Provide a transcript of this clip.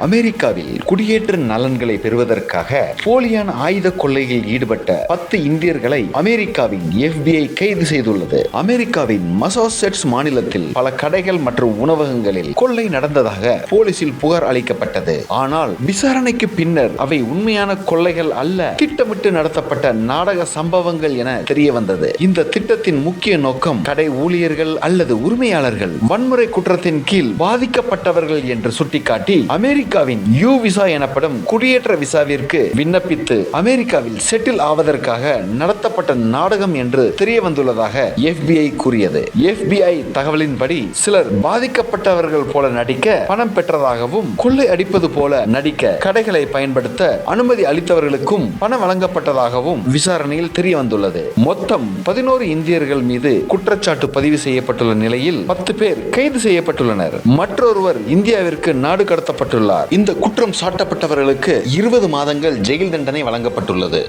அமெரிக்காவில் குடியேற்ற நலன்களை பெறுவதற்காக போலியான ஆயுத கொள்ளையில் ஈடுபட்ட 10 இந்தியர்களை அமெரிக்காவின் FBI கைது செய்துள்ளது. அமெரிக்காவின் மசாசூசெட்ஸ் மாநிலத்தில் பல கடைகள் மற்றும் உணவகங்களில் கொள்ளை நடந்ததாக போலீசில் புகார் அளிக்கப்பட்டது. ஆனால் விசாரணைக்கு பின்னர் அவை உண்மையான கொள்ளைகள் அல்ல, திட்டமிட்டு நடத்தப்பட்ட நாடக சம்பவங்கள் என தெரிய வந்தது. இந்த திட்டத்தின் முக்கிய நோக்கம் கடை ஊழியர்கள் அல்லது உரிமையாளர்கள் வன்முறை குற்றத்தின் கீழ் பாதிக்கப்பட்டவர்கள் என்று சுட்டிக்காட்டி அமெரிக்காவின் யூ விசா எனப்படும் குடியேற்ற விசாவிற்கு விண்ணப்பித்து அமெரிக்காவில் செட்டில் ஆவதற்காக நடத்தப்பட்ட நாடகம் என்று தெரிய வந்துள்ளதாக FBI கூறியது. FBI தகவலின்படி சிலர் பாதிக்கப்பட்டவர்கள் போல நடிக்க பணம் பெற்றதாகவும், கொள்ளை அடிப்பது போல நடிக்க கடைகளை பயன்படுத்த அனுமதி அளித்தவர்களுக்கும் பணம் வழங்கப்பட்டதாகவும் விசாரணையில் தெரிய வந்துள்ளது. மொத்தம் 11 இந்தியர்கள் மீது குற்றச்சாட்டு பதிவு செய்யப்பட்டுள்ள நிலையில் 10 பேர் கைது செய்யப்பட்டுள்ளனர். மற்றொருவர் இந்தியாவிற்கு நாடு கடத்தப்பட்டுள்ளார். இந்த குற்றம் சாட்டப்பட்டவர்களுக்கு 20 மாதங்கள் ஜெயில் தண்டனை வழங்கப்பட்டுள்ளது.